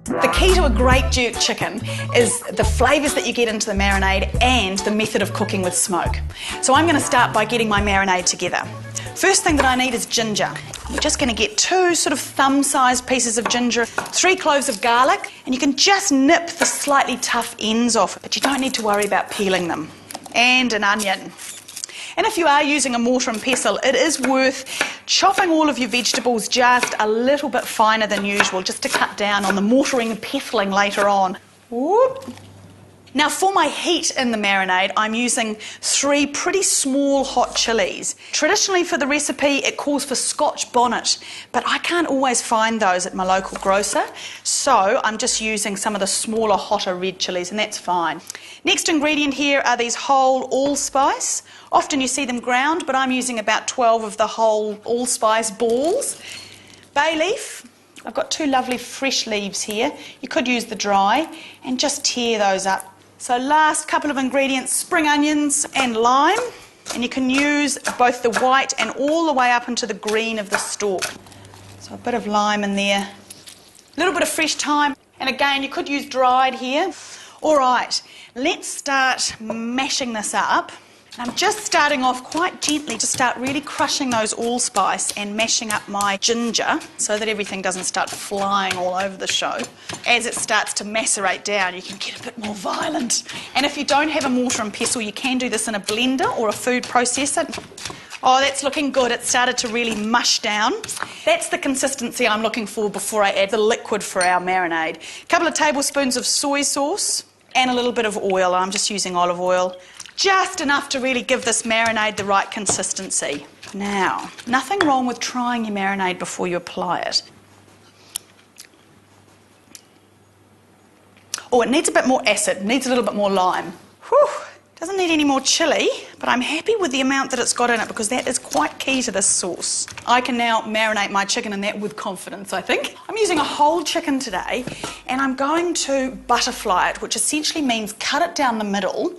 The key to a great jerk chicken is the flavours that you get into the marinade and the method of cooking with smoke. So I'm going to start by getting my marinade together. First thing that I need is ginger. We're just going to get 2 sort of thumb-sized pieces of ginger, 3 cloves of garlic, and you can just nip the slightly tough ends off, but you don't need to worry about peeling them. And an onion. And if you are using a mortar and pestle, it is worth chopping all of your vegetables just a little bit finer than usual, just to cut down on the mortaring and pestling later on. Whoop. Now for my heat in the marinade, I'm using 3 pretty small hot chilies. Traditionally for the recipe, it calls for Scotch bonnet, but I can't always find those at my local grocer, so I'm just using some of the smaller, hotter red chilies, and that's fine. Next ingredient here are these whole allspice. Often you see them ground, but I'm using about 12 of the whole allspice balls. Bay leaf. I've got 2 lovely fresh leaves here. You could use the dry, and just tear those up. So last couple of ingredients, spring onions and lime, and you can use both the white and all the way up into the green of the stalk. So a bit of lime in there, a little bit of fresh thyme, and again you could use dried here. All right, let's start mashing this up. I'm just starting off quite gently to start really crushing those allspice and mashing up my ginger so that everything doesn't start flying all over the show. As it starts to macerate down, you can get a bit more violent. And if you don't have a mortar and pestle, you can do this in a blender or a food processor. Oh, that's looking good. It started to really mush down. That's the consistency I'm looking for before I add the liquid for our marinade. A couple of tablespoons of soy sauce and a little bit of oil. I'm just using olive oil. Just enough to really give this marinade the right consistency. Now, nothing wrong with trying your marinade before you apply it. Oh, it needs a bit more acid, needs a little bit more lime. Whew, doesn't need any more chilli, but I'm happy with the amount that it's got in it because that is quite key to this sauce. I can now marinate my chicken in that with confidence, I think. I'm using a whole chicken today, and I'm going to butterfly it, which essentially means cut it down the middle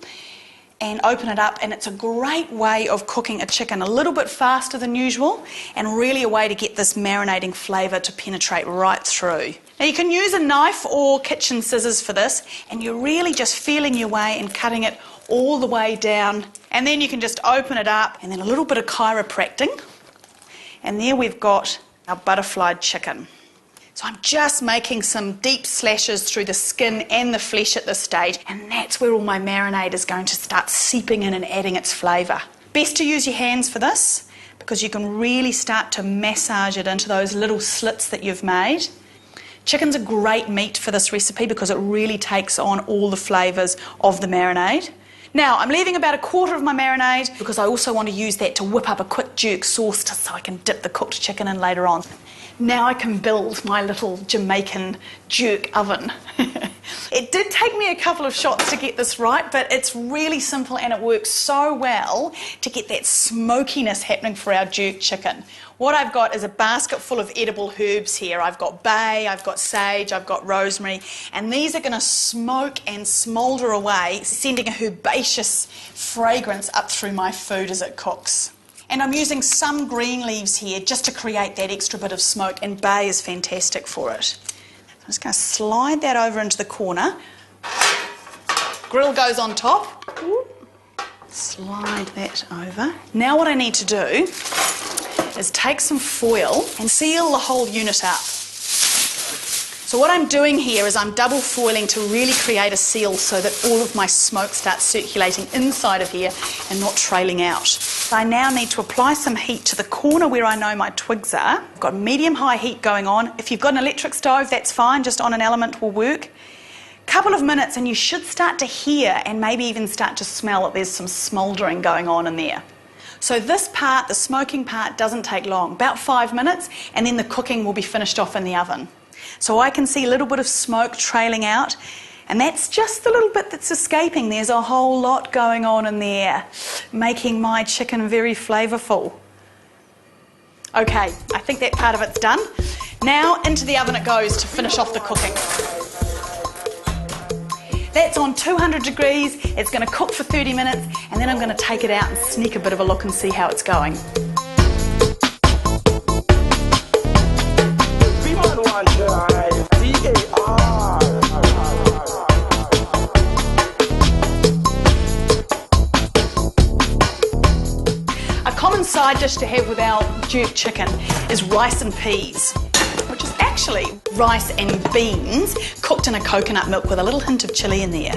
and open it up, and it's a great way of cooking a chicken a little bit faster than usual and really a way to get this marinating flavour to penetrate right through. Now you can use a knife or kitchen scissors for this, and you're really just feeling your way and cutting it all the way down, and then you can just open it up and then a little bit of chiropracting, and there we've got our butterflied chicken. So I'm just making some deep slashes through the skin and the flesh at this stage, and that's where all my marinade is going to start seeping in and adding its flavour. Best to use your hands for this because you can really start to massage it into those little slits that you've made. Chicken's a great meat for this recipe because it really takes on all the flavours of the marinade. Now, I'm leaving about a quarter of my marinade because I also want to use that to whip up a quick jerk sauce just so I can dip the cooked chicken in later on. Now I can build my little Jamaican jerk oven. It did take me a couple of shots to get this right, but it's really simple and it works so well to get that smokiness happening for our jerk chicken. What I've got is a basket full of edible herbs here. I've got bay, I've got sage, I've got rosemary, and these are going to smoke and smoulder away, sending a herbaceous fragrance up through my food as it cooks. And I'm using some green leaves here just to create that extra bit of smoke, and bay is fantastic for it. I'm just going to slide that over into the corner. Grill goes on top. Slide that over. Now what I need to do is take some foil and seal the whole unit up. So what I'm doing here is I'm double foiling to really create a seal so that all of my smoke starts circulating inside of here and not trailing out. I now need to apply some heat to the corner where I know my twigs are. I've got medium-high heat going on. If you've got an electric stove, that's fine, just on an element will work. Couple of minutes and you should start to hear and maybe even start to smell that there's some smouldering going on in there. So this part, the smoking part, doesn't take long, about 5 minutes, and then the cooking will be finished off in the oven. So I can see a little bit of smoke trailing out, and that's just the little bit that's escaping. There's a whole lot going on in there, making my chicken very flavourful. Okay, I think that part of it's done. Now into the oven it goes to finish off the cooking. That's on 200 degrees, it's going to cook for 30 minutes, and then I'm going to take it out and sneak a bit of a look and see how it's going. One try, VAR. dish to have with our jerk chicken is rice and peas, which is actually rice and beans cooked in a coconut milk with a little hint of chilli in there.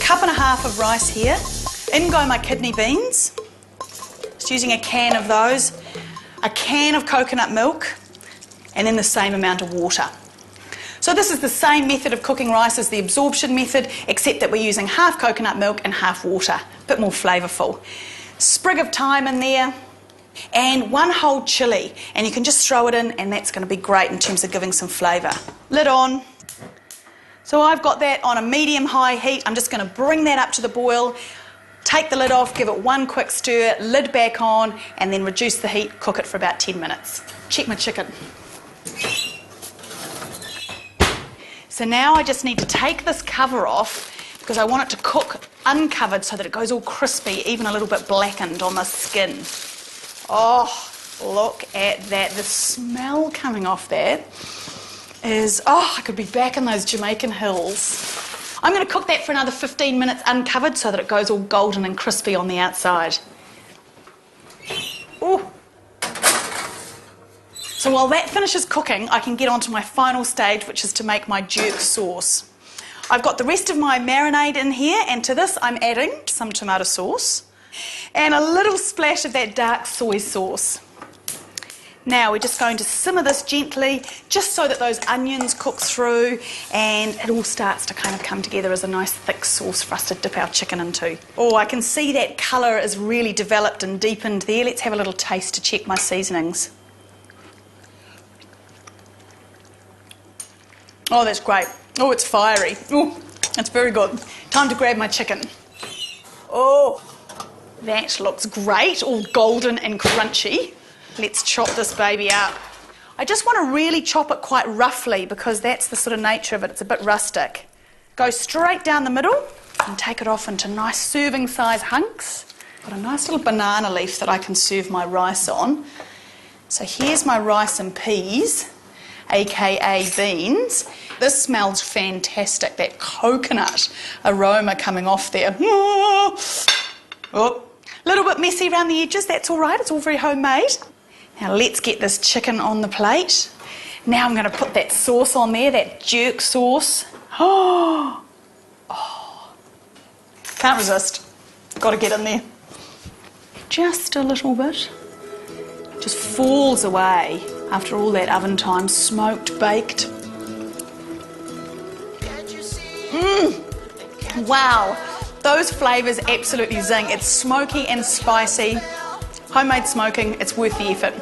Cup and a half of rice here. In go my kidney beans. Just using a can of those. A can of coconut milk, and then the same amount of water. So this is the same method of cooking rice as the absorption method, except that we're using half coconut milk and half water. A bit more flavourful. Sprig of thyme in there, and one whole chilli, and you can just throw it in, and that's going to be great in terms of giving some flavour. Lid on. So I've got that on a medium-high heat. I'm just going to bring that up to the boil, take the lid off, give it one quick stir, lid back on, and then reduce the heat, cook it for about 10 minutes. Check my chicken. So now I just need to take this cover off because I want it to cook uncovered so that it goes all crispy, even a little bit blackened on the skin. Oh, look at that. The smell coming off that is, oh, I could be back in those Jamaican hills. I'm going to cook that for another 15 minutes uncovered so that it goes all golden and crispy on the outside. Ooh. So while that finishes cooking, I can get on to my final stage, which is to make my jerk sauce. I've got the rest of my marinade in here, and to this I'm adding some tomato sauce and a little splash of that dark soy sauce. Now we're just going to simmer this gently, just so that those onions cook through and it all starts to kind of come together as a nice thick sauce for us to dip our chicken into. Oh, I can see that colour is really developed and deepened there. Let's have a little taste to check my seasonings. Oh, that's great. Oh, it's fiery. Oh, that's very good. Time to grab my chicken. Oh, that looks great, all golden and crunchy. Let's chop this baby up. I just want to really chop it quite roughly because that's the sort of nature of it. It's a bit rustic. Go straight down the middle and take it off into nice serving size hunks. Got a nice little banana leaf that I can serve my rice on. So here's my rice and peas, aka beans. This smells fantastic, that coconut aroma coming off there. Oh, a little bit messy around the edges, that's all right, it's all very homemade. Now let's get this chicken on the plate. Now I'm going to put that sauce on there, that jerk sauce. Oh, can't resist, got to get in there. Just a little bit. Just falls away after all that oven time, smoked, baked. Wow, those flavours absolutely zing. It's smoky and spicy. Homemade smoking, it's worth the effort.